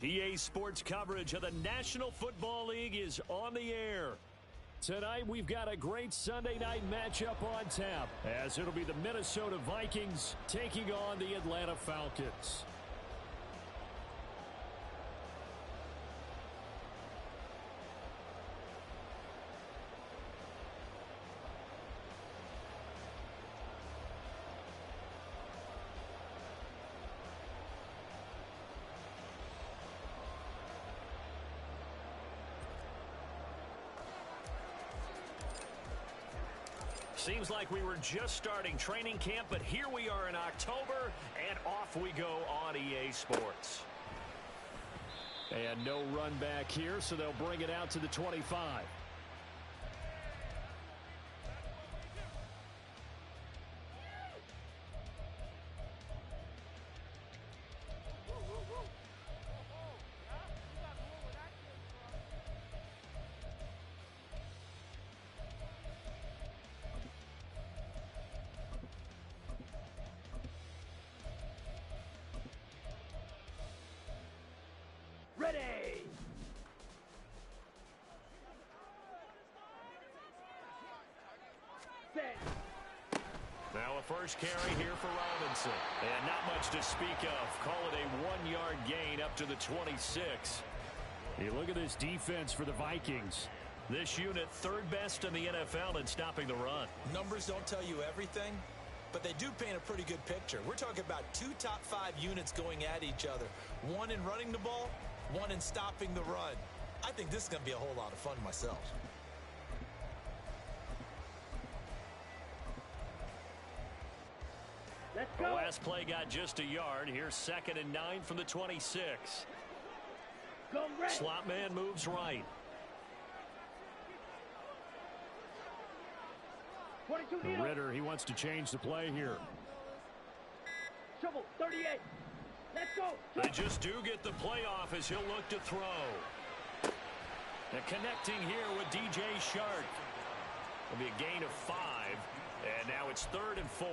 EA Sports coverage of the National Football League is on the air. Tonight, we've got a great Sunday night matchup on tap, as it'll be the Minnesota Vikings taking on the Atlanta Falcons. Seems like we were just starting training camp, but here we are in October, and off we go on EA Sports. And no run back here, so they'll bring it out to the 25. Ready! Set. Now a first carry here for Robinson. And not much to speak of. Call it a 1-yard gain up to the 26. You look at this defense for the Vikings. This unit, third best in the NFL in stopping the run. Numbers don't tell you everything, but they do paint a pretty good picture. We're talking about 2 top 5 units going at each other. One in running the ball, one in stopping the run. I think this is going to be a whole lot of fun myself. Let's The go. last play got just a yard. Here's 2nd and 9 from the 26. Go red. Slot man moves right. 22 needle. Ritter, he wants to change the play here. Trouble. 38. Let's go. They just do get the playoff as he'll look to throw. And connecting here with DJ Shark. It'll be a gain of 5. And now it's 3rd and 4.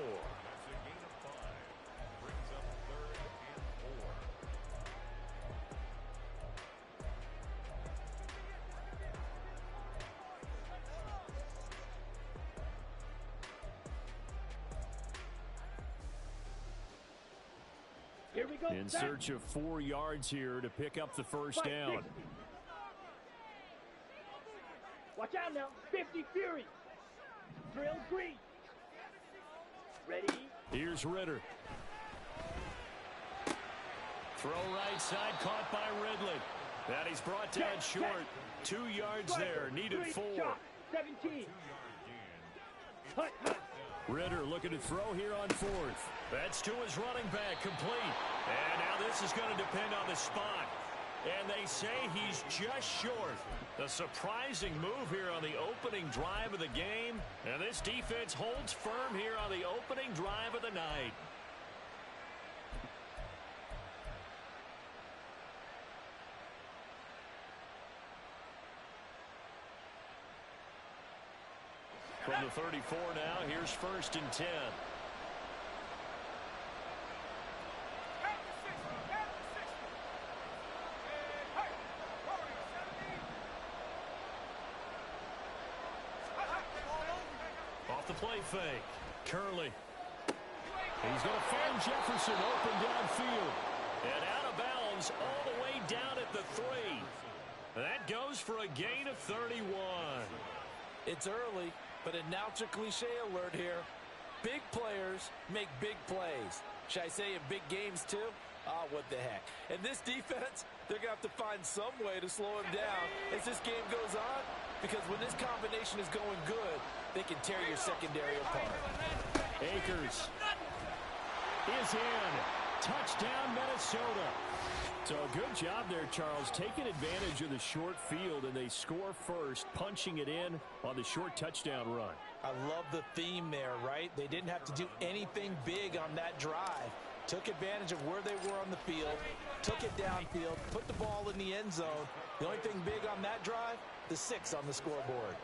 Here we go. In search of 4 yards here to pick up the first down. 60. Watch out now. 50 Fury. Drill green. Ready. Here's Ritter. Throw right side, caught by Ridley. That he's brought down short. 2 yards there, needed 4. 17. Hut, hut. Ritter looking to throw here on 4th. That's to his running back, complete. And now this is going to depend on the spot. And they say he's just short. A surprising move here on the opening drive of the game. And this defense holds firm here on the opening drive of the night. From the 34 now, here's 1st and 10. Off the play fake. Curley. He's going to find Jefferson open downfield. And out of bounds all the way down at the 3. That goes for a gain of 31. It's early, but announcer cliche alert here. Big players make big plays. Should I say in big games too? Ah, what the heck. And this defense, they're going to have to find some way to slow him down as this game goes on, because when this combination is going good, they can tear your secondary apart. Akers is in. Touchdown, Minnesota. So good job there, Charles, taking advantage of the short field, and they score first, punching it in on the short touchdown run. I love the theme there, right? They didn't have to do anything big on that drive. Took advantage of where they were on the field, took it downfield, put the ball in the end zone. The only thing big on that drive, the 6 on the scoreboard.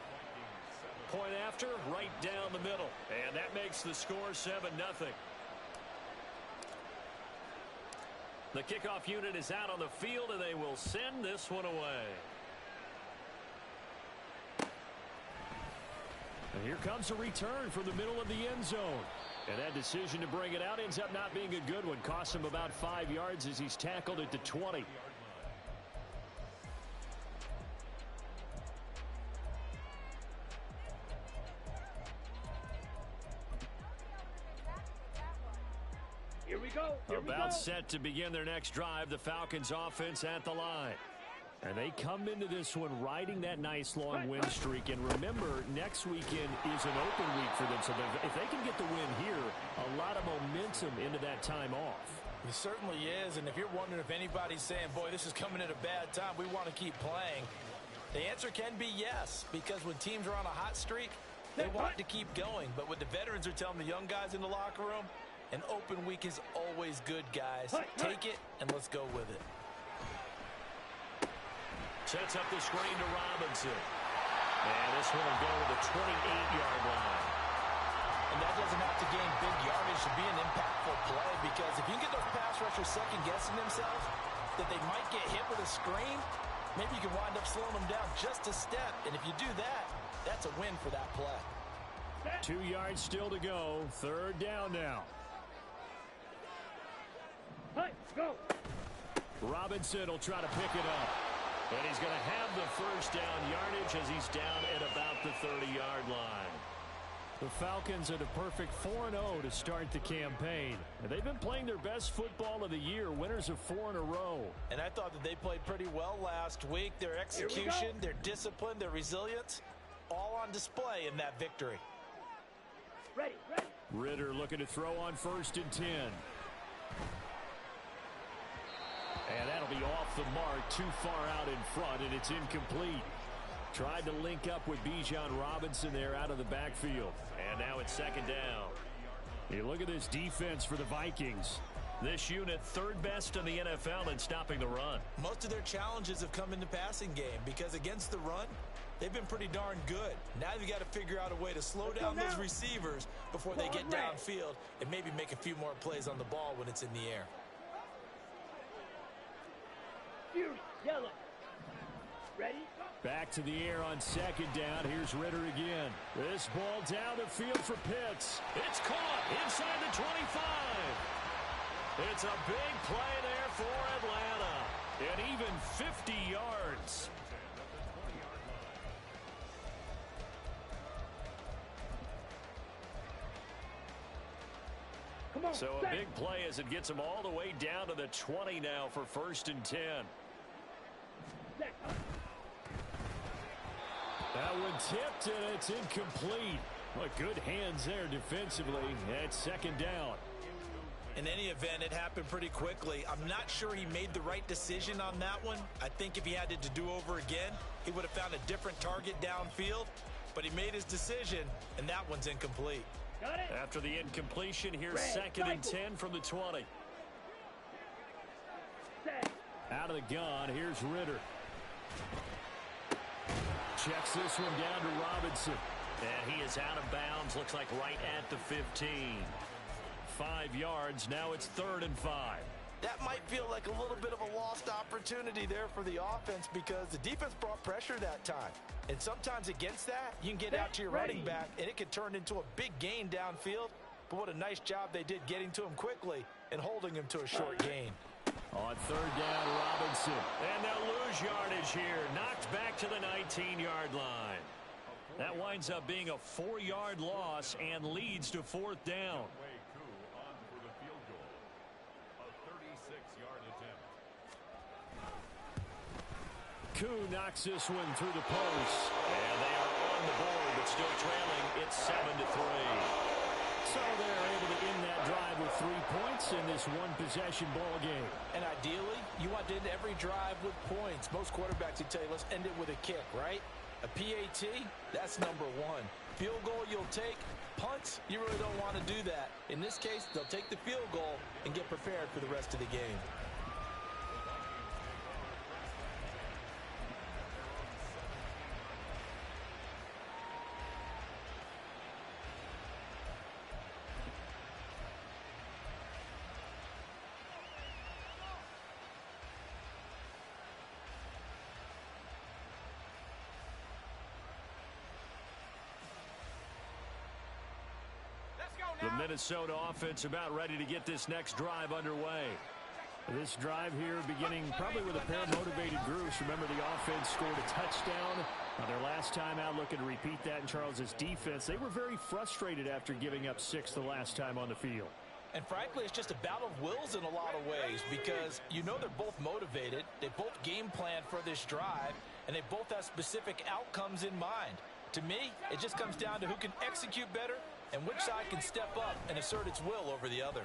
Point after, right down the middle. And that makes the score 7-0. The kickoff unit is out on the field, and they will send this one away. And here comes a return from the middle of the end zone. And that decision to bring it out ends up not being a good one. Costs him about 5 yards as he's tackled at the 20. Here we go. About set to begin their next drive, the Falcons offense at the line. And they come into this one riding that nice long win streak. And remember, next weekend is an open week for them. So if they can get the win here, a lot of momentum into that time off. It certainly is. And if you're wondering if anybody's saying, boy, this is coming at a bad time, we want to keep playing, the answer can be yes. Because when teams are on a hot streak, they want to keep going. But what the veterans are telling the young guys in the locker room, an open week is always good, guys. Take it, and let's go with it. Sets up the screen to Robinson. And this one will go to the 28-yard line. And that doesn't have to gain big yardage to be an impactful play, because if you can get those pass rushers second-guessing themselves that they might get hit with a screen, maybe you can wind up slowing them down just a step. And if you do that, that's a win for that play. 2 yards still to go. Third down now. Go. Robinson will try to pick it up. And he's going to have the first down yardage as he's down at about the 30-yard line. The Falcons are the perfect 4-0 to start the campaign. And they've been playing their best football of the year, winners of 4 in a row. And I thought that they played pretty well last week. Their execution, their discipline, their resilience, all on display in that victory. Ready. Ritter looking to throw on 1st and 10. And that'll be off the mark, too far out in front, and it's incomplete. Tried to link up with Bijan Robinson there out of the backfield. And now it's 2nd down. You look at this defense for the Vikings. This unit, 3rd best in the NFL in stopping the run. Most of their challenges have come in the passing game, because against the run, they've been pretty darn good. Now you've got to figure out a way to slow down those receivers before they get downfield and maybe make a few more plays on the ball when it's in the air. Yellow. Ready? Back to the air on 2nd down. Here's Ritter again. This ball down the field for Pitts. It's caught inside the 25. It's a big play there for Atlanta. And even 50 yards. Come on. So a big play as it gets them all the way down to the 20 now for 1st and 10. That one tipped, and it's incomplete. What good hands there defensively. That's 2nd down. In any event, it happened pretty quickly. I'm not sure he made the right decision on that one. I think if he had it to do over again, he would have found a different target downfield. But he made his decision, and that one's incomplete. Got it. After the incompletion, here's 2nd and 10 from the 20. Out of the gun, here's Ritter. Checks this one down to Robinson. And he is out of bounds, looks like right at the 15. 5 yards, now it's 3rd and 5. That might feel like a little bit of a lost opportunity there for the offense, because the defense brought pressure that time. And sometimes against that, you can get out to your running back, and it can turn into a big gain downfield. But what a nice job they did getting to him quickly and holding him to a short gain. On 3rd down, Robinson. And they'll lose yardage here. Knocked back to the 19-yard line. That winds up being a 4-yard loss and leads to 4th down. Koo knocks this one through the post. And they are on the board, but still trailing. It's 7-3. So they're able to end that drive with 3 points in this one-possession ball game. And ideally, you want to end every drive with points. Most quarterbacks would tell you, let's end it with a kick, right? A PAT, that's number 1. Field goal you'll take. Punts, you really don't want to do that. In this case, they'll take the field goal and get prepared for the rest of the game. The Minnesota offense about ready to get this next drive underway. This drive here beginning probably with a pair of motivated groups. Remember, the offense scored a touchdown on their last time out, looking to repeat that in Charles's defense. They were very frustrated after giving up 6 the last time on the field. And frankly, it's just a battle of wills in a lot of ways because you know they're both motivated. They both game plan for this drive, and they both have specific outcomes in mind. To me, it just comes down to who can execute better and which side can step up and assert its will over the other.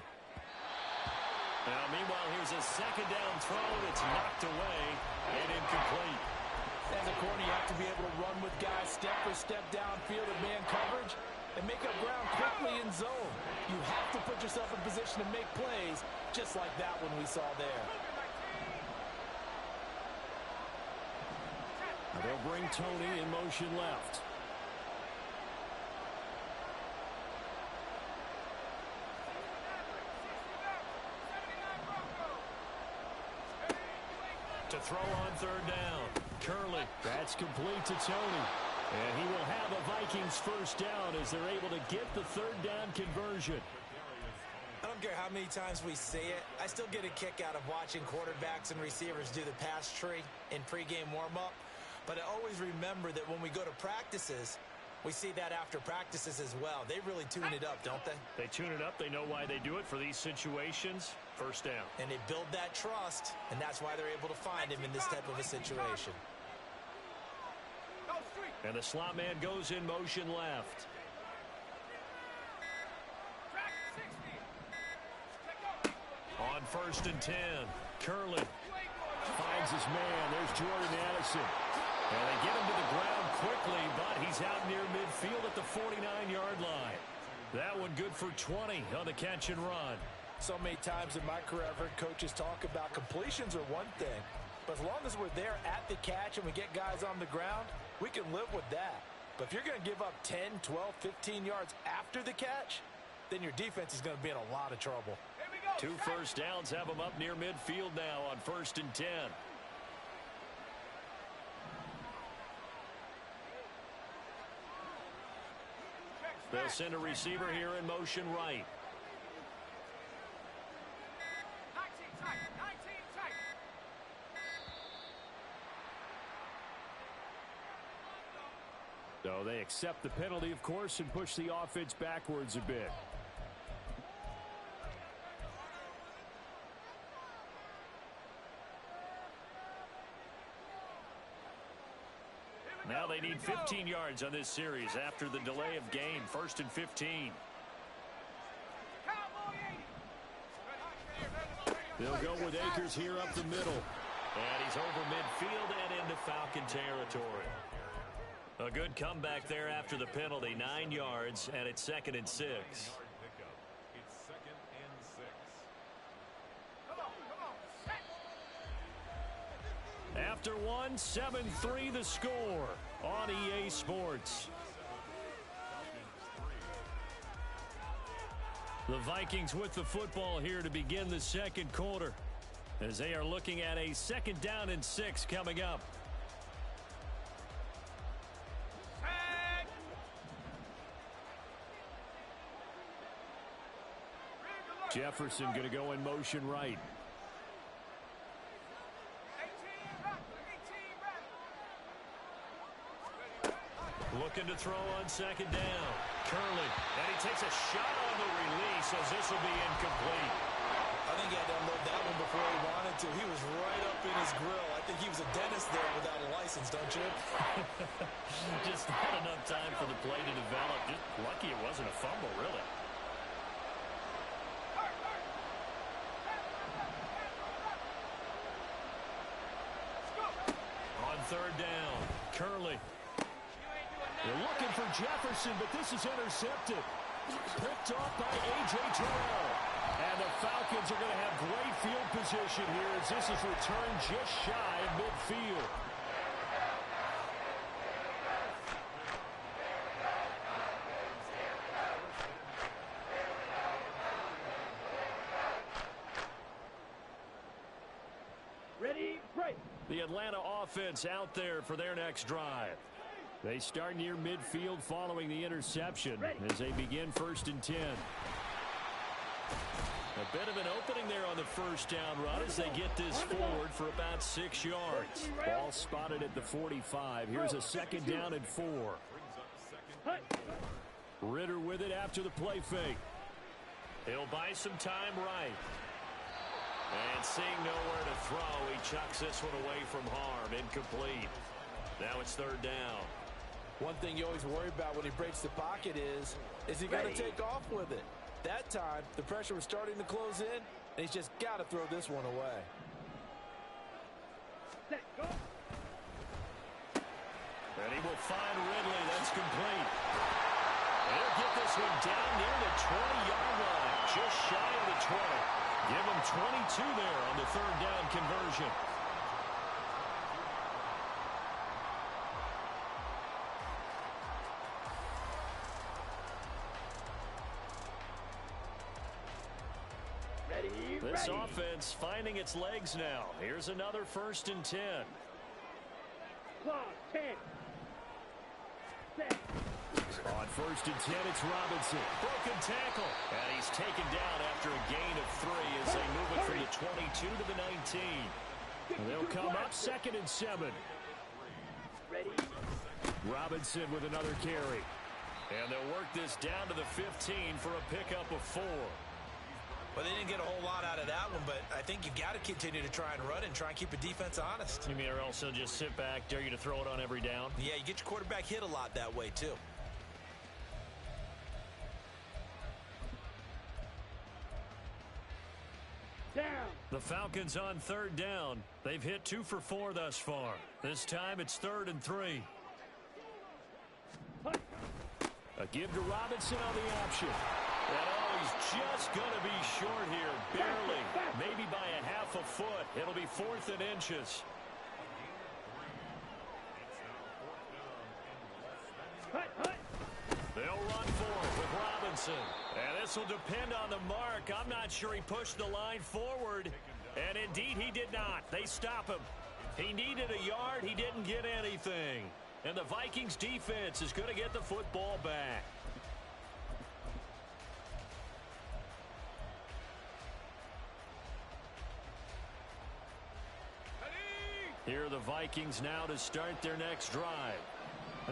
Now, meanwhile, here's a second down throw that's knocked away and incomplete. As a corner, you have to be able to run with guys step for step downfield at man coverage and make up ground quickly in zone. You have to put yourself in position to make plays just like that one we saw there. They'll bring Tony in motion left. To throw on third down. Curley. That's complete to Tony. And he will have a Vikings first down as they're able to get the third down conversion. I don't care how many times we say it. I still get a kick out of watching quarterbacks and receivers do the pass tree in pregame warm-up. But I always remember that when we go to practices, we see that after practices as well. They really tune it up, don't they? They tune it up. They know why they do it for these situations. First down. And they build that trust, and that's why they're able to find him in this type of a situation. And the slot man goes in motion left. On 1st and 10, Curley finds his man. There's Jordan Addison. And they get him to the ground quickly, but he's out near midfield at the 49-yard line. That one good for 20 on the catch and run. So many times in my career, I've heard coaches talk about completions are one thing. But as long as we're there at the catch and we get guys on the ground, we can live with that. But if you're going to give up 10, 12, 15 yards after the catch, then your defense is going to be in a lot of trouble. 2 first downs have them up near midfield now on 1st and 10. They'll send a receiver here in motion right. So they accept the penalty, of course, and push the offense backwards a bit. Now they need 15 yards on this series after the delay of game. 1st and 15. They'll go with Akers here up the middle. And he's over midfield and into Falcon territory. A good comeback there after the penalty. 9 yards, and it's 2nd and 6. After one, 7-3 the score on EA Sports. The Vikings with the football here to begin the second quarter as they are looking at a 2nd down and 6 coming up. Jefferson going to go in motion right. Looking to throw on 2nd down. Curley. And he takes a shot on the release as this will be incomplete. I think he had to unload that one before he wanted to. He was right up in his grill. I think he was a dentist there without a license, don't you? Just not enough time for the play to develop. Just lucky it wasn't a fumble, really. On 3rd down, Curley. They're looking for Jefferson, but this is intercepted. Picked off by A.J. Terrell. And the Falcons are going to have great field position here as this is returned just shy of midfield. Ready, break. The Atlanta offense out there for their next drive. They start near midfield following the interception as they begin 1st and 10. A bit of an opening there on the first down run as they get this forward for about 6 yards. Ball spotted at the 45. Here's a 2nd down and 4. Ritter with it after the play fake. He'll buy some time right. And seeing nowhere to throw, he chucks this one away from harm. Incomplete. Now it's 3rd down. One thing you always worry about when he breaks the pocket is he going to take off with it? That time, the pressure was starting to close in, and he's just got to throw this one away. Set, go. And he will find Ridley. That's complete. And he'll get this one down near the 20-yard line, just shy of the 20. Give him 22 there on the 3rd down conversion. This offense finding its legs now. Here's another 1st and 10. Clock, 10. Set. On 1st and 10, it's Robinson. Broken tackle. And he's taken down after a gain of 3 as they move it from the 22 to the 19. And they'll come up 2nd and 7. Ready. Robinson with another carry. And they'll work this down to the 15 for a pickup of 4. Well, they didn't get a whole lot out of that one, but I think you've got to continue to try and run and try and keep a defense honest. You mean or else they'll just sit back, dare you to throw it on every down? Yeah, you get your quarterback hit a lot that way, too. Down. The Falcons on 3rd down. They've hit 2 for 4 thus far. This time it's 3rd and 3. A give to Robinson on the option. And he's just going to be short here, barely, maybe by a half a foot. It'll be 4th and inches. They'll run for it with Robinson. And this will depend on the mark. I'm not sure he pushed the line forward. And indeed, he did not. They stop him. He needed a yard. He didn't get anything. And the Vikings defense is going to get the football back. Here are the Vikings now to start their next drive.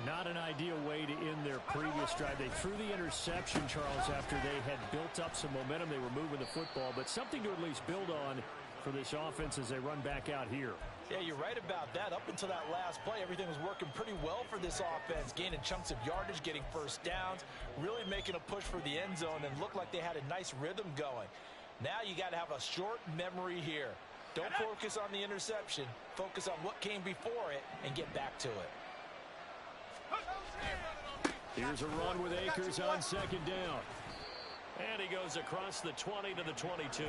Not an ideal way to end their previous drive. They threw the interception, Charles, after they had built up some momentum. They were moving the football, but something to at least build on for this offense as they run back out here. Yeah, you're right about that. Up until that last play, everything was working pretty well for this offense, gaining chunks of yardage, getting 1st downs, really making a push for the end zone, and looked like they had a nice rhythm going. Now you got to have a short memory here. Don't focus on the interception. Focus on what came before it and get back to it. Here's a run with Akers on 2nd down. And he goes across the 20 to the 22.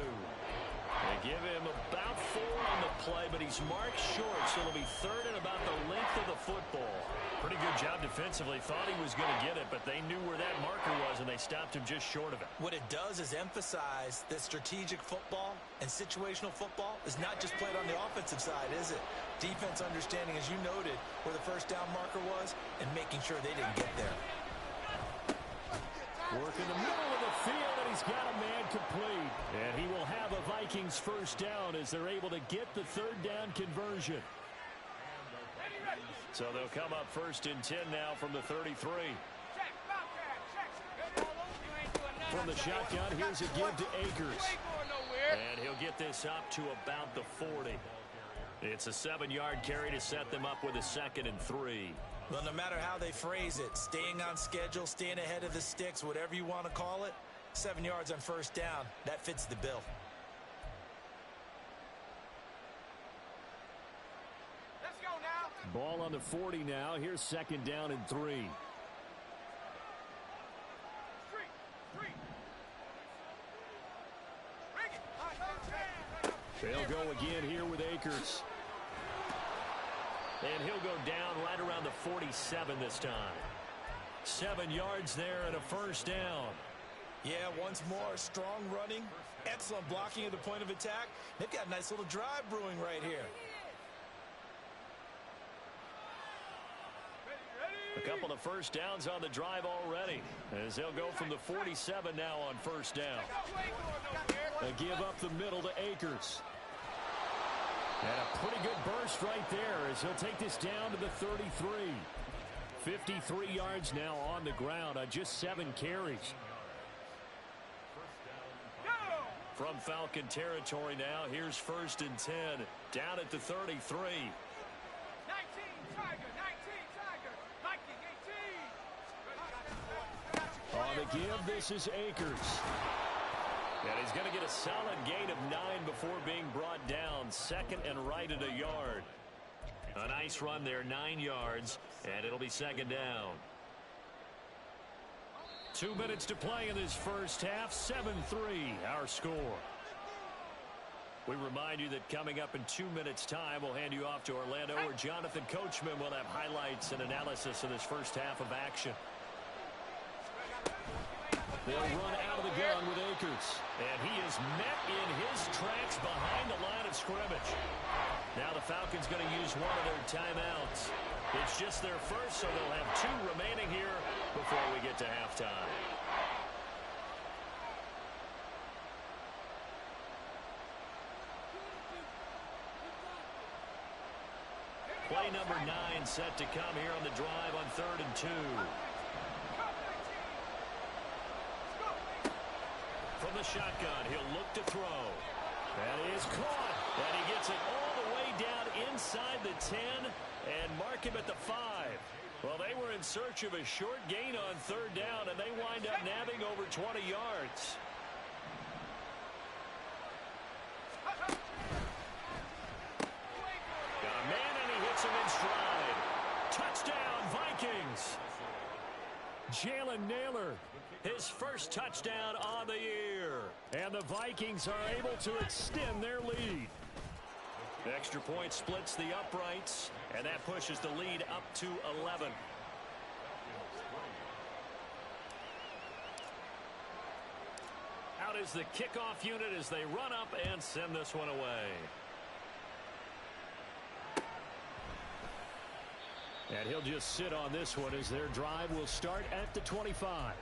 They give him about 4 on the play, but he's marked short, so it'll be 3rd and about the length of the football. Pretty good job defensively. Thought he was going to get it, but they knew where that marker was, and they stopped him just short of it. What it does is emphasize that strategic football and situational football is not just played on the offensive side, is it? Defense understanding, as you noted, where the 1st down marker was and making sure they didn't get there. Work in the middle of the field, and he's got a man complete. And he will have a Vikings 1st down as they're able to get the 3rd down conversion. So they'll come up 1st and 10 now from the 33. From the shotgun, here's a give to Akers. And he'll get this up to about the 40. It's a 7-yard carry to set them up with a 2nd and 3. Well, no matter how they phrase it, staying on schedule, staying ahead of the sticks, whatever you want to call it, 7 yards on 1st down, that fits the bill. Let's go now. Ball on the 40 now. Here's 2nd down and 3. They'll go again here with Akers. And he'll go down right around the 47 this time. 7 yards there and a 1st down. Yeah, once more, strong running, excellent blocking at the point of attack. They've got a nice little drive brewing right here. Couple of first downs on the drive already, as they'll go from the 47 now on first down. They give up the middle to Akers. And a pretty good burst right there as he'll take this down to the 33. 53 yards now on the ground on just 7 carries. From Falcon territory now, here's 1st and 10, down at the 33. 19 Tiger, 19 Tiger, Viking 18. On the give, this is Akers. And he's going to get a solid gain of 9 before being brought down. 2nd and right at a yard. A nice run there, 9 yards, and it'll be 2nd down. 2 minutes to play in this first half. 7-3 our score. We remind you that coming up in 2 minutes' time, we'll hand you off to Orlando, where Jonathan Coachman will have highlights and analysis of this first half of action. They'll run out of the gun with Akers. And he is met in his tracks behind the line of scrimmage. Now the Falcons going to use one of their timeouts. It's just their first, so they'll have 2 remaining here before we get to halftime. Play number 9 set to come here on the drive on 3rd and 2. From the shotgun, he'll look to throw. That is caught. And he gets it all the way down inside the 10 and mark him at the 5. Well, they were in search of a short gain on 3rd down, and they wind up nabbing over 20 yards. Got a man, and he hits him in stride. Touchdown, Vikings. Jalen Naylor, his first touchdown on the year. And the Vikings are able to extend their lead. Extra point splits the uprights, and that pushes the lead up to 11. Out is the kickoff unit as they run up and send this one away. And he'll just sit on this one as their drive will start at the 25.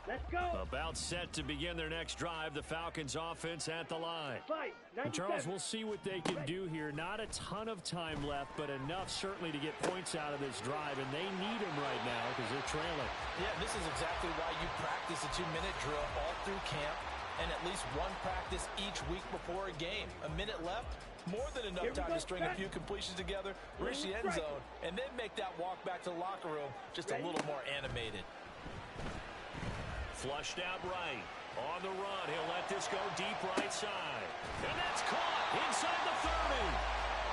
Let's go. About set to begin their next drive. The Falcons offense at the line. Fight. And Charles, we'll see what they can do here. Not a ton of time left, but enough certainly to get points out of this drive, and they need them right now because they're trailing. Yeah, this is exactly why you practice a 2-minute drill all through camp and at least one practice each week before a game. A minute left, more than enough time to string a few completions together, reach the end zone, and then make that walk back to the locker room just a little more animated. Flushed out right. On the run, he'll let this go deep right side. And that's caught inside the 30.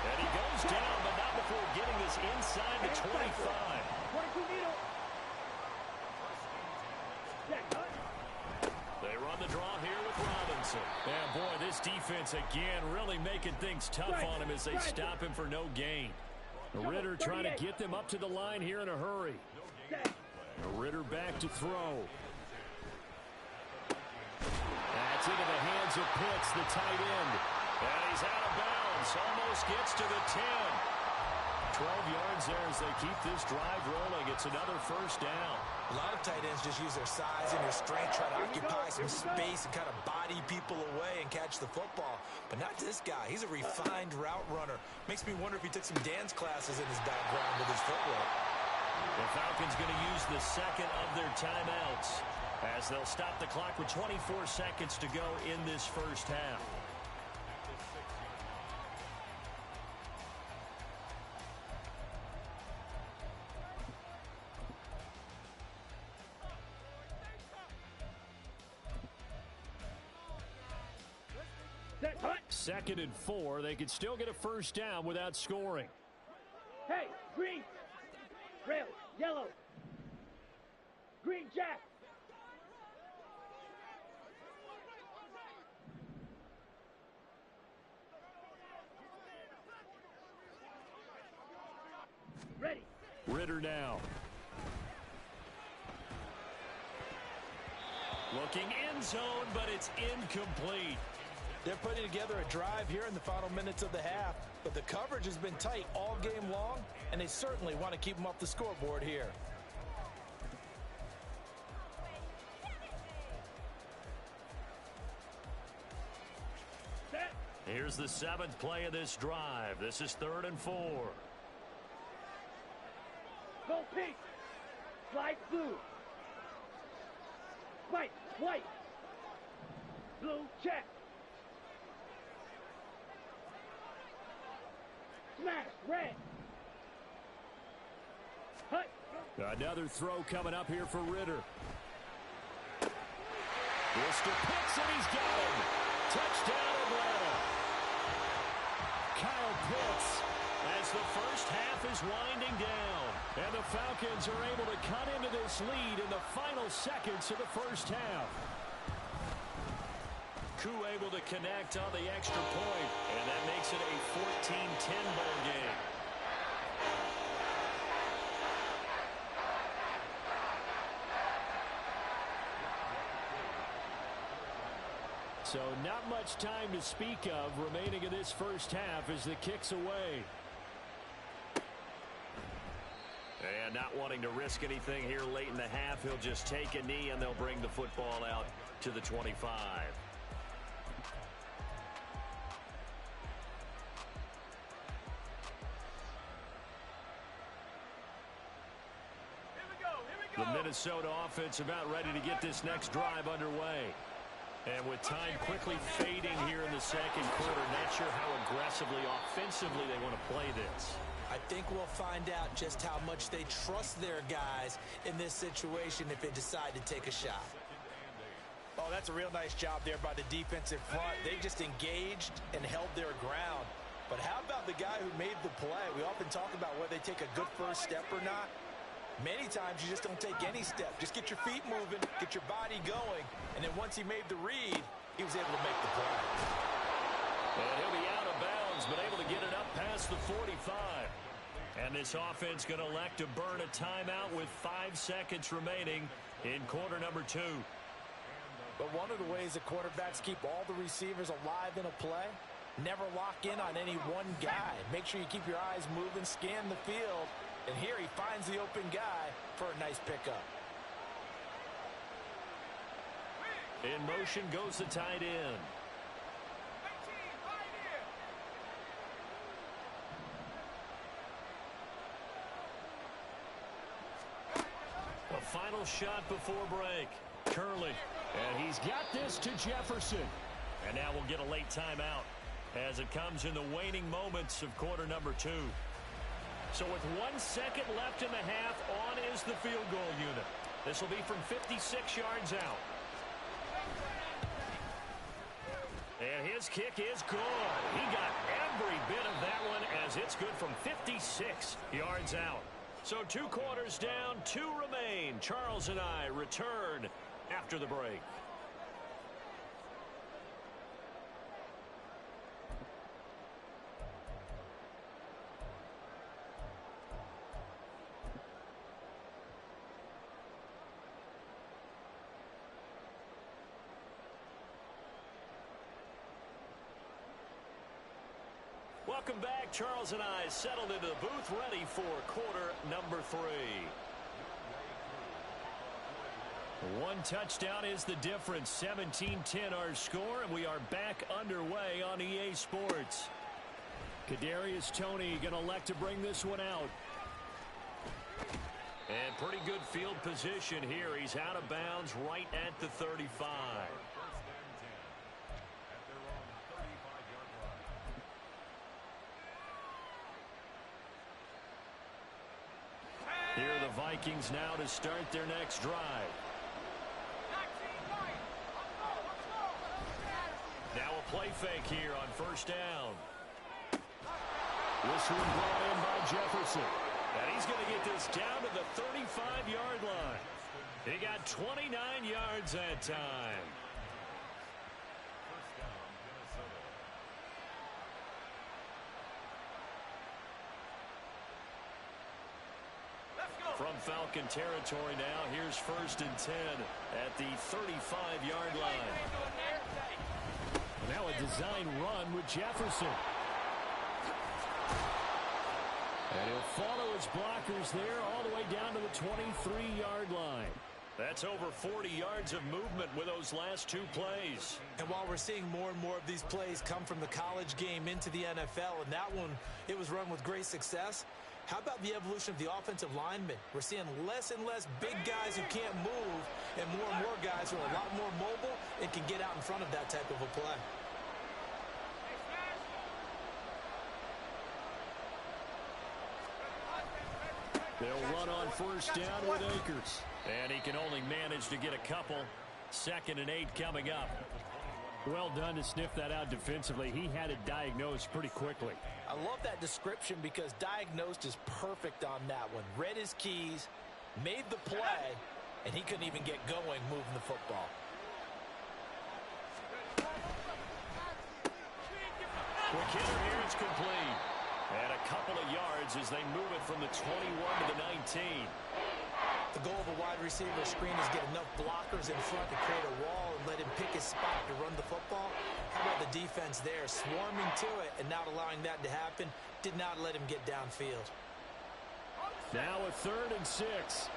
And he goes down, but not before getting this inside the 25. 22 needle. They run the draw here with Robinson. And boy, this defense again really making things tough on him as they stop him for no gain. Ritter trying to get them up to the line here in a hurry. Ritter back to throw. That's into the hands of Pitts, the tight end. And he's out of bounds. Almost gets to the 10. 12 yards there as they keep this drive rolling. It's another first down. A lot of tight ends just use their size and their strength, try to occupy some space and kind of body people away and catch the football. But not this guy. He's a refined route runner. Makes me wonder if he took some dance classes in his background with his footwork. The Falcons going to use the second of their timeouts as they'll stop the clock with 24 seconds to go in this first half. Second and 4. They could still get a first down without scoring. Hey, green. Red, yellow. Green jack. Ready. Ritter now. Looking end zone, but it's incomplete. They're putting together a drive here in the final minutes of the half, but the coverage has been tight all game long, and they certainly want to keep them off the scoreboard here. Here's the 7th play of this drive. This is 3rd and 4. Go pink. Slide blue. White, white. Blue, check. Smash, red. Hut. Another throw coming up here for Ritter. Mr. Pitts, and he's got him. Touchdown, Atlanta. Kyle Pitts, as the first half is winding down. And the Falcons are able to cut into this lead in the final seconds of the first half. Koo able to connect on the extra point, and that makes it a 14-10 ball game. So not much time to speak of remaining in this first half as the kick's away. And not wanting to risk anything here late in the half, he'll just take a knee and they'll bring the football out to the 25. The Minnesota offense about ready to get this next drive underway. And with time quickly fading here in the second quarter, not sure how aggressively, offensively they want to play this. I think we'll find out just how much they trust their guys in this situation if they decide to take a shot. Oh, that's a real nice job there by the defensive front. They just engaged and held their ground. But how about the guy who made the play? We often talk about whether they take a good first step or not. Many times you just don't take any step. Just get your feet moving, get your body going, and then once he made the read, he was able to make the play. And he'll be out of bounds, but able to get it up past the 45. And this offense going to elect to burn a timeout with 5 seconds remaining in quarter number 2. But one of the ways that quarterbacks keep all the receivers alive in a play, never lock in on any one guy. Make sure you keep your eyes moving, scan the field. And here he finds the open guy for a nice pickup. In motion goes the tight end. A final shot before break. Curley. And he's got this to Jefferson. And now we'll get a late timeout as it comes in the waning moments of quarter number 2. So with 1 second left in the half, on is the field goal unit. This will be from 56 yards out. And his kick is good. He got every bit of that one as it's good from 56 yards out. So 2 quarters down, 2 remain. Charles and I return after the break. Welcome back. Charles and I settled into the booth ready for quarter number 3. 1 touchdown is the difference. 17-10 our score, and we are back underway on EA Sports. Kadarius Toney going to elect to bring this one out. And pretty good field position here. He's out of bounds right at the 35. Here are the Vikings now to start their next drive. Now a play fake here on first down. This one brought in by Jefferson. And he's going to get this down to the 35-yard line. He got 29 yards that time. From Falcon territory now. Here's 1st and 10 at the 35-yard line. Now a design run with Jefferson. And he'll follow his blockers there all the way down to the 23-yard line. That's over 40 yards of movement with those last 2 plays. And while we're seeing more and more of these plays come from the college game into the NFL, and that one, it was run with great success, how about the evolution of the offensive linemen? We're seeing less and less big guys who can't move and more guys who are a lot more mobile and can get out in front of that type of a play. They'll run on 1st down with Akers. And he can only manage to get a couple. 2nd and 8 coming up. Well done to sniff that out defensively. He had it diagnosed pretty quickly. I love that description because diagnosed is perfect on that one. Read his keys, made the play, and he couldn't even get going moving the football. Quick hitter here, it's complete. And a couple of yards as they move it from the 21 to the 19. The goal of a wide receiver screen is get enough blockers in front to create a wall and let him pick his spot to run the football. How about the defense there, swarming to it and not allowing that to happen? Did not let him get downfield. Now a 3rd and 6.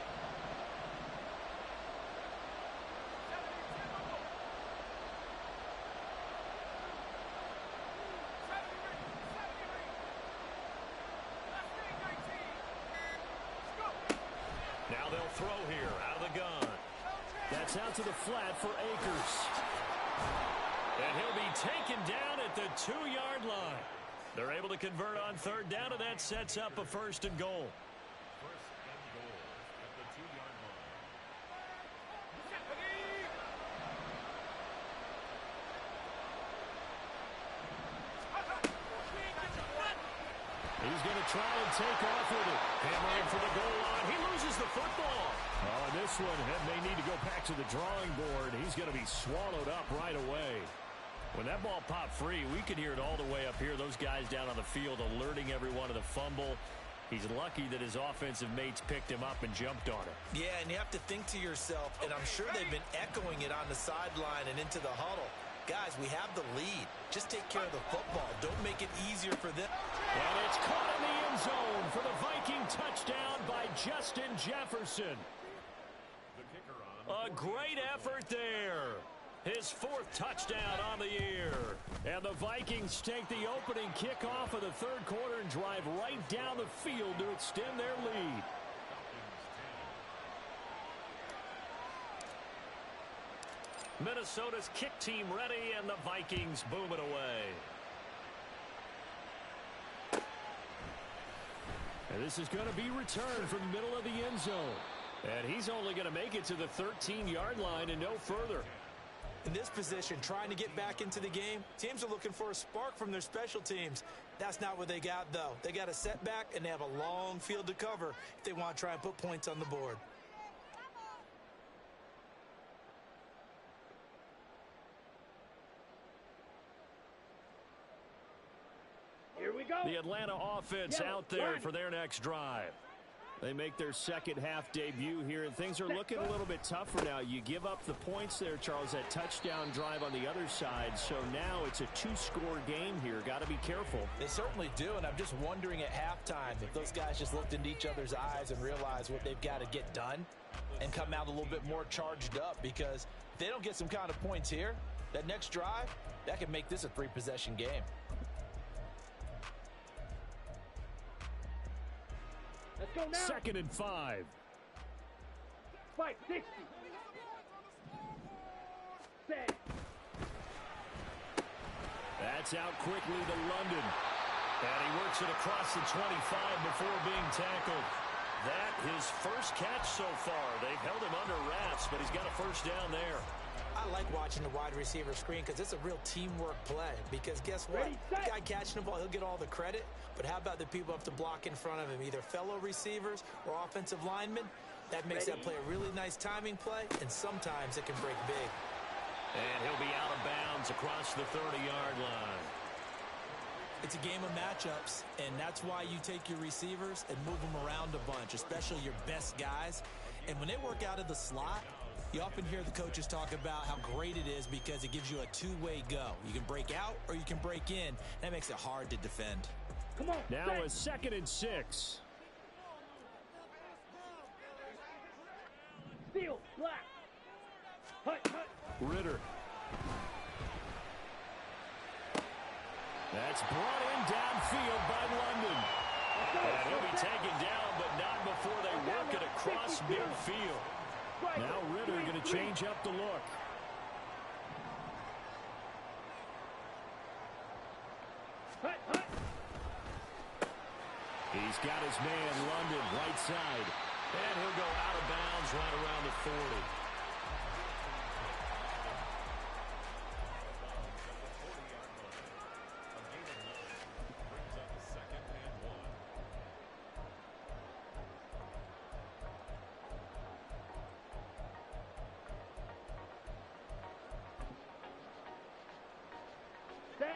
Now they'll throw here out of the gun. That's out to the flat for Akers. And he'll be taken down at the 2-yard line. They're able to convert on 3rd down, and that sets up a 1st and goal. He's going to try and take off with it. Hammering for the goal line. He loses the football. Oh, and this one may need to go back to the drawing board. He's going to be swallowed up right away. When that ball popped free, we could hear it all the way up here. Those guys down on the field alerting everyone of the fumble. He's lucky that his offensive mates picked him up and jumped on it. Yeah, and you have to think to yourself, and I'm sure they've been echoing it on the sideline and into the huddle. Guys, we have the lead. Just take care of the football. Don't make it easier for them. And it's caught in the end zone for the Viking touchdown by Justin Jefferson. A great effort there. His 4th touchdown on the year. And the Vikings take the opening kickoff of the 3rd quarter and drive right down the field to extend their lead. Minnesota's kick team ready, and the Vikings boom it away. And this is going to be returned from the middle of the end zone. And he's only going to make it to the 13-yard line and no further. In this position, trying to get back into the game, teams are looking for a spark from their special teams. That's not what they got, though. They got a setback, and they have a long field to cover if they want to try and put points on the board. Here we go. The Atlanta offense out there for their next drive. They make their second half debut here, and things are looking a little bit tougher now. You give up the points there, Charles, that touchdown drive on the other side. So now it's a 2-score game here. Got to be careful. They certainly do, and I'm just wondering at halftime if those guys just looked into each other's eyes and realized what they've got to get done and come out a little bit more charged up, because if they don't get some kind of points here, that next drive, that could make this a 3-possession game. Let's go now. 2nd and 5. 60. Set. That's out quickly to London. And he works it across the 25 before being tackled. That his first catch so far. They've held him under wraps, but he's got a 1st down there. I like watching the wide receiver screen because it's a real teamwork play. Because guess what? The guy catching the ball, he'll get all the credit. But how about the people who have to block in front of him, either fellow receivers or offensive linemen? That makes that play a really nice timing play, and sometimes it can break big. And he'll be out of bounds across the 30-yard line. It's a game of matchups, and that's why you take your receivers and move them around a bunch, especially your best guys. And when they work out of the slot, you often hear the coaches talk about how great it is because it gives you a two-way go. You can break out or you can break in. That makes it hard to defend. Come on. Now a 2nd and 6. Steal. Black. Hut. Ritter. That's brought in downfield by London. And he'll be taken down, but not before they work it across midfield. Now Ritter going to change up the look. Hut. He's got his man, London, right side. And he'll go out of bounds right around the 40.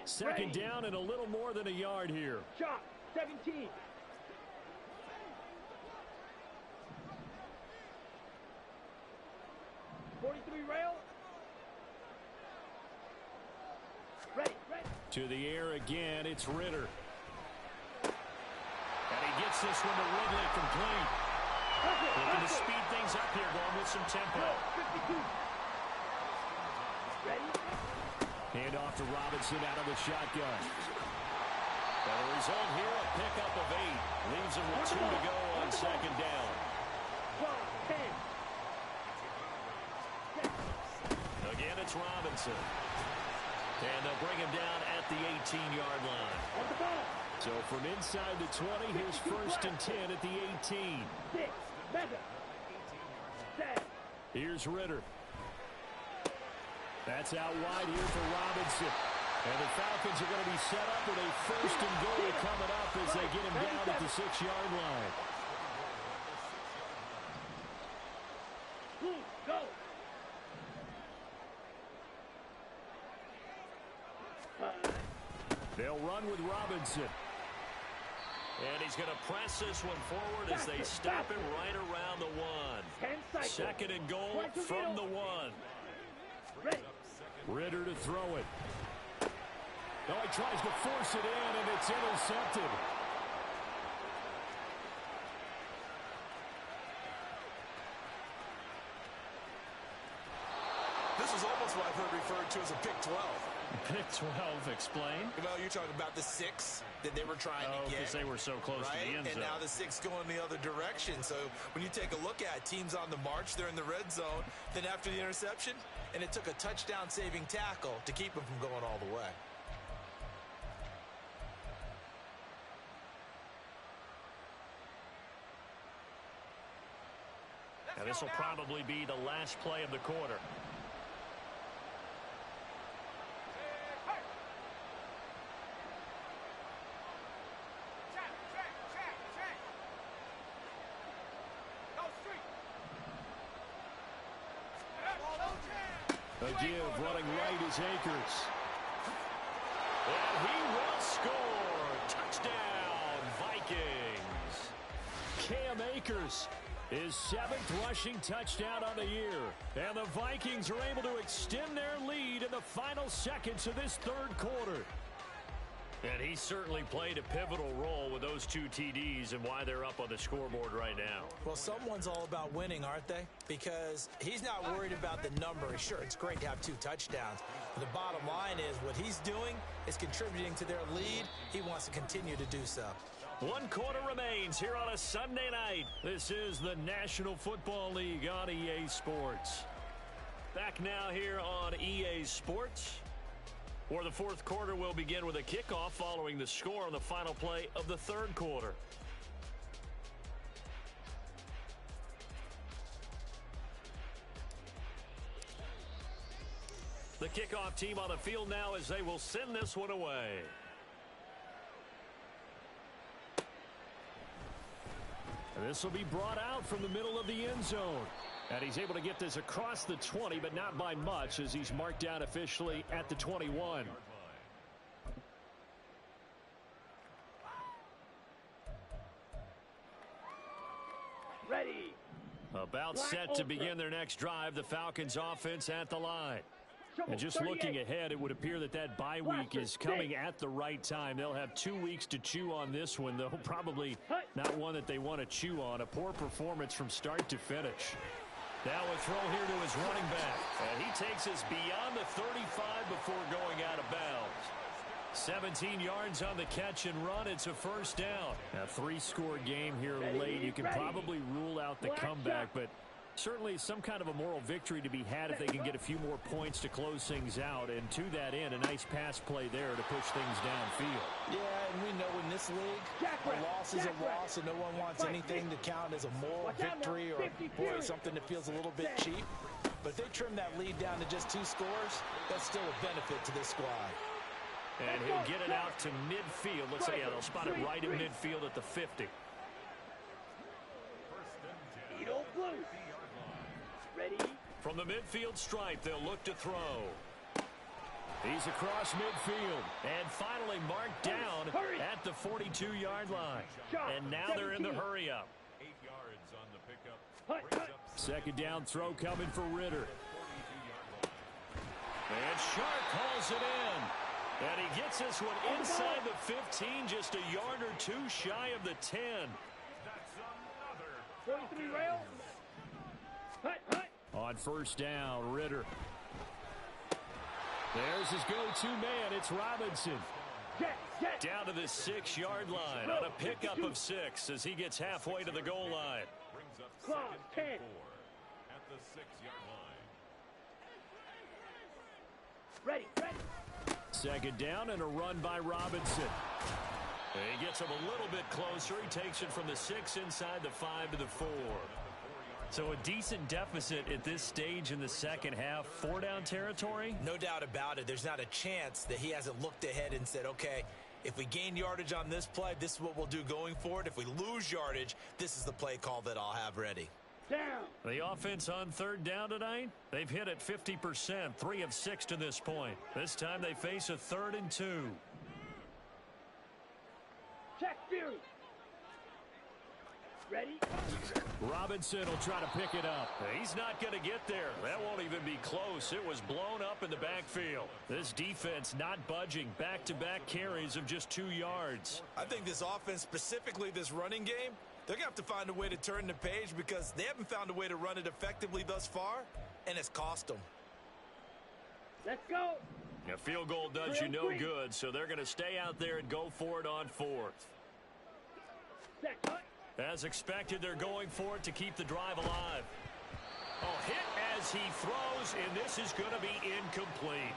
Second down and a little more than a yard here. Shot. 17. Rail. Ready. To the air again, it's Ritter. And he gets this one to Ridley complete. Looking to speed things up here, going with some tempo. 52. Ready. Hand off to Robinson out of the shotgun. And the result here, a pickup of 8. Leaves him with 2 to go on second down. 10. Again, it's Robinson. And they'll bring him down at the 18-yard line. On the ball. So from inside the 20, here's 1st and 10 at the 18. 6. Mega. 7. Here's Ritter. That's out wide here for Robinson. And the Falcons are going to be set up with a 1st and goal coming up as they get him down at the 6-yard line. Go. They'll run with Robinson. And he's going to press this one forward as they stop it right around the 1. 2nd and goal from the 1. Ready. Ritter to throw it. Oh, he tries to force it in, and it's intercepted. This is almost what I've heard referred to as a Big 12. Big 12, explain. Well, you're talking about the 6 that they were trying to get. Because they were so close to the end zone. And now the 6 going the other direction. So when you take a look at teams on the march, they're in the red zone. Then after the interception, and it took a touchdown-saving tackle to keep them from going all the way. And this will probably be the last play of the quarter. A give running right is Akers. And he will score. Touchdown, Vikings. Cam Akers, his 7th rushing touchdown on the year. And the Vikings are able to extend their lead in the final seconds of this 3rd quarter. And he certainly played a pivotal role with those 2 TDs and why they're up on the scoreboard right now. Well, someone's all about winning, aren't they? Because he's not worried about the number. Sure, it's great to have 2 touchdowns. But the bottom line is what he's doing is contributing to their lead. He wants to continue to do so. 1 quarter remains here on a Sunday night. This is the National Football League on EA Sports. Back now here on EA Sports. For the 4th quarter, we'll begin with a kickoff following the score on the final play of the 3rd quarter. The kickoff team on the field now as they will send this one away. And this will be brought out from the middle of the end zone. And he's able to get this across the 20, but not by much as he's marked down officially at the 21. Ready. About set to begin their next drive, the Falcons offense at the line. And just looking ahead, it would appear that that bye week is coming at the right time. They'll have 2 weeks to chew on this one, though probably not one that they want to chew on. A poor performance from start to finish. Now a throw here to his running back. And he takes us beyond the 35 before going out of bounds. 17 yards on the catch and run. It's a first down. A 3-score game here late. You can probably rule out the comeback, but certainly some kind of a moral victory to be had if they can get a few more points to close things out. And to that end, a nice pass play there to push things downfield. Yeah, and we know in this league, a loss is a loss, and no one wants anything to count as a moral victory or, boy, something that feels a little bit cheap. But if they trim that lead down to just 2 scores, that's still a benefit to this squad. And he'll get it out to midfield. Looks like they'll spot it right in midfield at the 50. Ready. From the midfield stripe, they'll look to throw. He's across midfield. And finally marked down at the 42-yard line. And now they're in the hurry-up. 8 yards on the pickup. Second down throw coming for Ritter. And Sharp calls it in. And he gets this one inside the 15, just a yard or 2 shy of the 10. That's another 43 rail. On first down, Ritter. There's his go-to man. It's Robinson. Down to the 6-yard line on a pickup of 6 as he gets halfway to the goal line. Clause 10. At the 6-yard line. Ready. Second down and a run by Robinson. He gets him a little bit closer. He takes it from the 6 inside the 5 to the 4. So a decent deficit at this stage in the second half. 4-down territory? No doubt about it. There's not a chance that he hasn't looked ahead and said, okay, if we gain yardage on this play, this is what we'll do going forward. If we lose yardage, this is the play call that I'll have ready. Down. The offense on third down tonight, they've hit it 50%, 3 of 6 to this point. This time they face a 3rd and 2. Check Fury. Ready. Robinson will try to pick it up. He's not going to get there. That won't even be close. It was blown up in the backfield. This defense not budging. Back-to-back carries of just 2 yards. I think this offense, specifically this running game, they're going to have to find a way to turn the page because they haven't found a way to run it effectively thus far, and it's cost them. Let's go. A field goal does you no good, so they're going to stay out there and go for it on 4th. Set. As expected, they're going for it to keep the drive alive. Oh, hit as he throws, and this is going to be incomplete.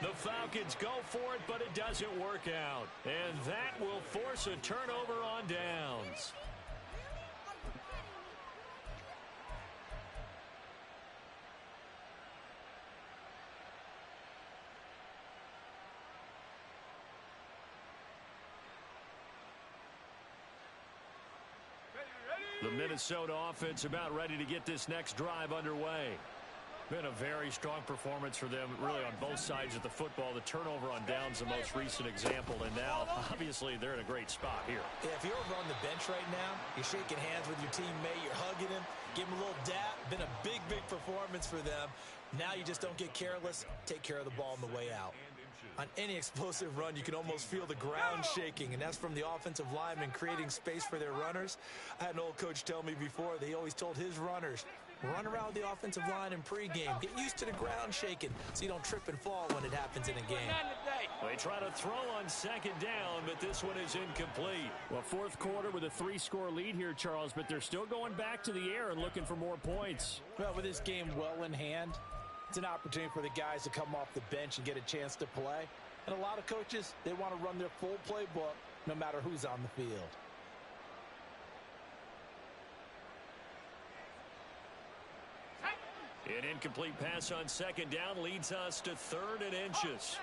The Falcons go for it, but it doesn't work out. And that will force a turnover on downs. The Minnesota offense about ready to get this next drive underway. Been a very strong performance for them, really, on both sides of the football. The turnover on downs the most recent example, and now, obviously, they're in a great spot here. Yeah, if you're over on the bench right now, you're shaking hands with your teammate, you're hugging him, give him a little dap. Been a big, big performance for them. Now you just don't get careless. Take care of the ball on the way out. On any explosive run, you can almost feel the ground shaking, and that's from the offensive linemen creating space for their runners. I had an old coach tell me before, they always told his runners, run around the offensive line in pregame. Get used to the ground shaking so you don't trip and fall when it happens in a game. They try to throw on second down, but this one is incomplete. Well, 4th quarter with a 3-score lead here, Charles, but they're still going back to the air and looking for more points. Well, with this game well in hand, it's an opportunity for the guys to come off the bench and get a chance to play. And a lot of coaches, they want to run their full playbook no matter who's on the field. An incomplete pass on second down leads us to 3rd and inches.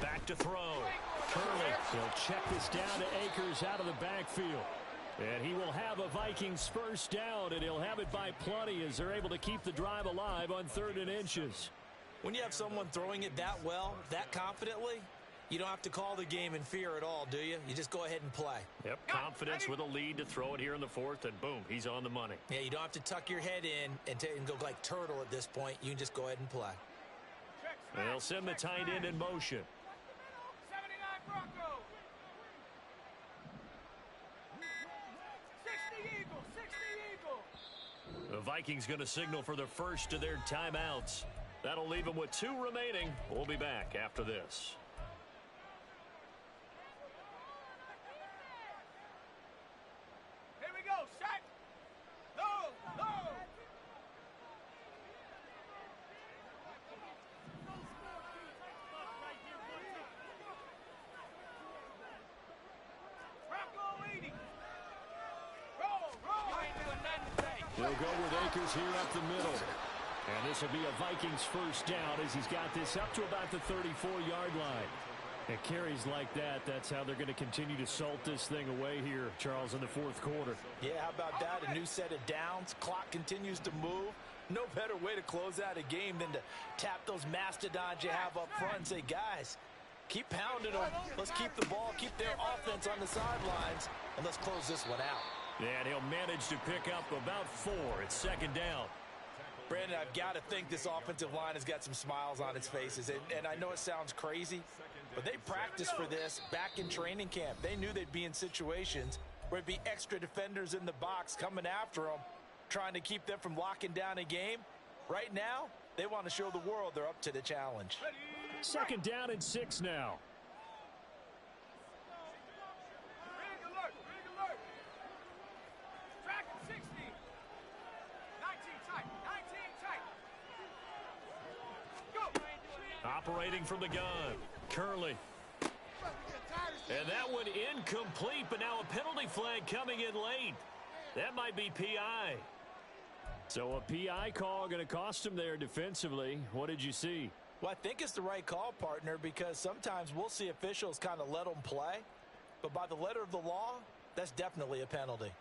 Back to throw. Curley will check this down to Akers out of the backfield. And he will have a Vikings first down, and he'll have it by plenty as they're able to keep the drive alive on 3rd and inches. When you have someone throwing it that well, that confidently, You don't have to call the game in fear at all, do you? You just go ahead and play. Yep, confidence with a lead to throw it here in the fourth, and boom, he's on the money. Yeah, you don't have to tuck your head in and go like turtle at this point. You can just go ahead and play. They'll send the tight end in motion. 79 Broncos. 60 Eagles. 60 Eagles. The Vikings going to signal for the first of their timeouts. That'll leave them with 2 remaining. We'll be back after this. Here we go. Set. Go. Go. Bronco 80. Roll. Roll. You ain't doing nothing today. They'll go with Akers here up the middle. And this will be a Vikings first down as he's got this up to about the 34-yard line. And carries like that, that's how they're going to continue to salt this thing away here, Charles, in the fourth quarter. Yeah, how about that? A new set of downs. Clock continues to move. No better way to close out a game than to tap those mastodons you have up front and say, guys, keep pounding them. Let's keep the ball, keep their offense on the sidelines, and let's close this one out. Yeah, and he'll manage to pick up about 4. It's second down. Brandon, I've got to think this offensive line has got some smiles on its faces. And I know it sounds crazy, but they practiced for this back in training camp. They knew they'd be in situations where it'd be extra defenders in the box coming after them, trying to keep them from locking down a game. Right now, they want to show the world they're up to the challenge. Second down and 6 now. Rig alert. Rig alert. Track at 60. 19 tight. 19 tight. Go. Operating from the gun. Curley. And that one incomplete, but now a penalty flag coming in late. That might be PI. So a PI call going to cost him there defensively. What did you see? Well, I think it's the right call, partner, because sometimes we'll see officials kind of let them play. But by the letter of the law, that's definitely a penalty.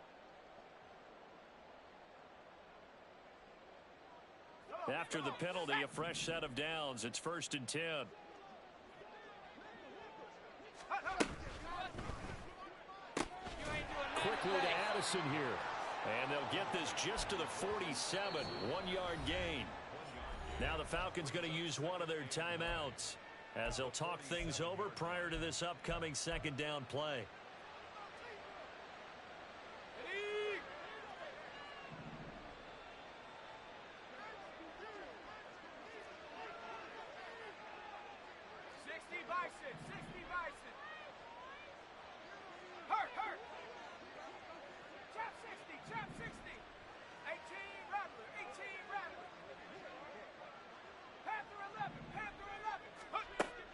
After the penalty, a fresh set of downs. It's 1st and 10. Quickly to Addison here. And they'll get this just to the 47. 1-yard gain. Now the Falcons going to use one of their timeouts as they'll talk things over prior to this upcoming second down play.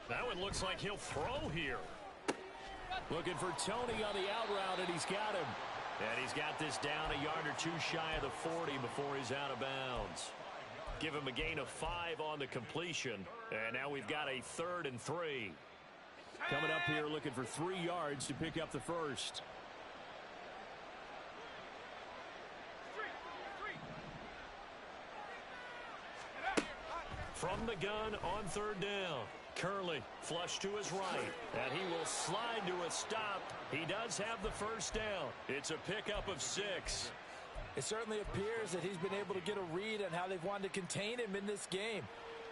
That one looks like he'll throw here. Looking for Tony on the out route, and he's got him. And he's got this down a yard or 2 shy of the 40 before he's out of bounds. Give him a gain of 5 on the completion. And now we've got a 3rd and 3. Coming up here looking for 3 yards to pick up the first. From the gun on 3rd down. Curley flush to his right, and he will slide to a stop. He does have the first down. It's a pickup of 6. It certainly appears that he's been able to get a read on how they've wanted to contain him in this game.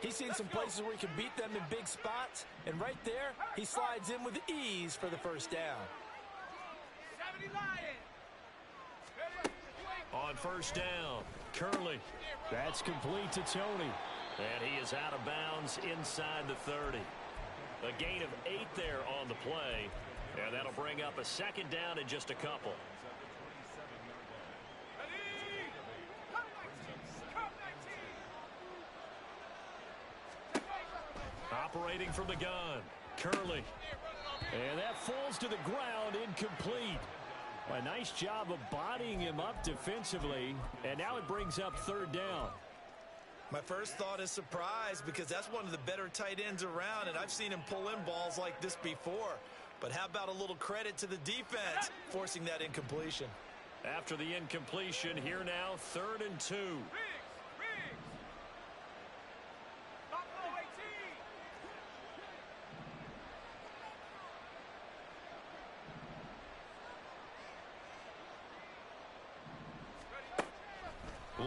He's seen some places where he can beat them in big spots, and right there, he slides in with ease for the first down. 70 Lions. On 1st down, Curley. That's complete to Tony. And he is out of bounds inside the 30. A gain of 8 there on the play. And that'll bring up a second down in just a couple. Operating from the gun, Curley. And that falls to the ground, incomplete. A nice job of bodying him up defensively. And now it brings up 3rd down. My first thought is surprise, because that's one of the better tight ends around, and I've seen him pull in balls like this before. But how about a little credit to the defense forcing that incompletion? After the incompletion, here now, 3rd and 2.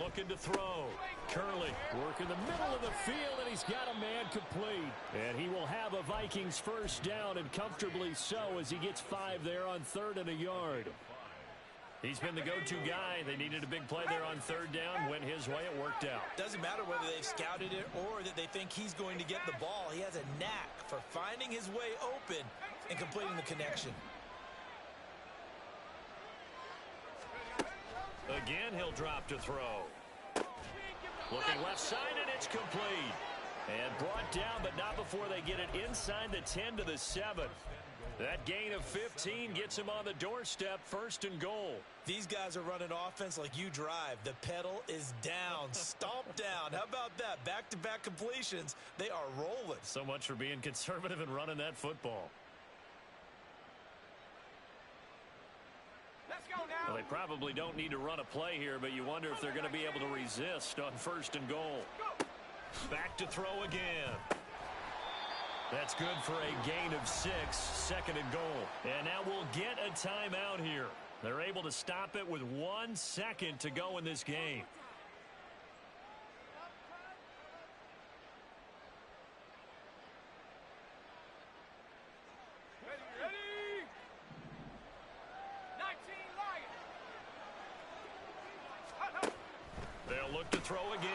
Looking to throw. Curley working the middle of the field, and he's got a man complete. And he will have a Vikings first down, and comfortably so, as he gets 5 there on 3rd and a yard. He's been the go-to guy. They needed a big play there on 3rd down. Went his way. It worked out. Doesn't matter whether they've scouted it or that they think he's going to get the ball. He has a knack for finding his way open and completing the connection. Again, he'll drop to throw. Looking left side, and it's complete. And brought down, but not before they get it inside the 10 to the 7. That gain of 15 gets him on the doorstep, 1st and goal. These guys are running offense like you drive. The pedal is down, stomped down. How about that? Back-to-back completions. They are rolling. So much for being conservative and running that football. Let's go now. Well, they probably don't need to run a play here, but you wonder if they're going to be able to resist on 1st and goal. Back to throw again. That's good for a gain of 6, 2nd and goal. And now we'll get a timeout here. They're able to stop it with 1 second to go in this game. Ready? 19 Lions. They'll look to throw again.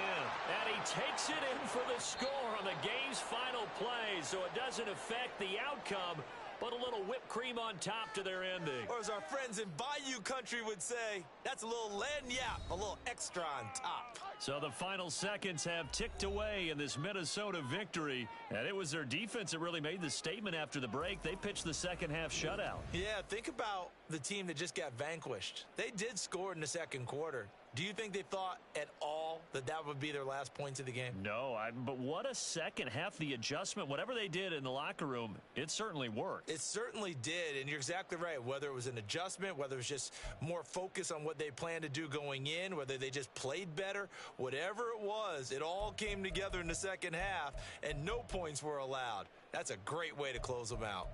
And he takes it in for the score on the game's final play. So it doesn't affect the outcome, but a little whipped cream on top to their ending. Or as our friends in Bayou Country would say, that's a little lagniappe, a little extra on top. So the final seconds have ticked away in this Minnesota victory. And it was their defense that really made the statement after the break. They pitched the second half shutout. Yeah, think about the team that just got vanquished. They did score in the 2nd quarter. Do you think they thought at all that that would be their last points of the game? No, but what a second half. The adjustment, whatever they did in the locker room, it certainly worked. It certainly did, and you're exactly right. Whether it was an adjustment, whether it was just more focus on what they planned to do going in, whether they just played better, whatever it was, it all came together in the second half, and no points were allowed. That's a great way to close them out.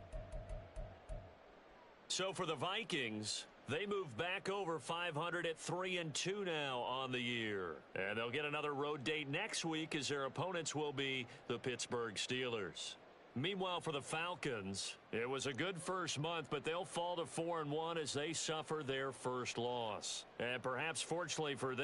So for the Vikings, they move back over 500 at 3-2 now on the year. And they'll get another road date next week as their opponents will be the Pittsburgh Steelers. Meanwhile, for the Falcons, it was a good first month, but they'll fall to 4-1 as they suffer their first loss. And perhaps fortunately for them,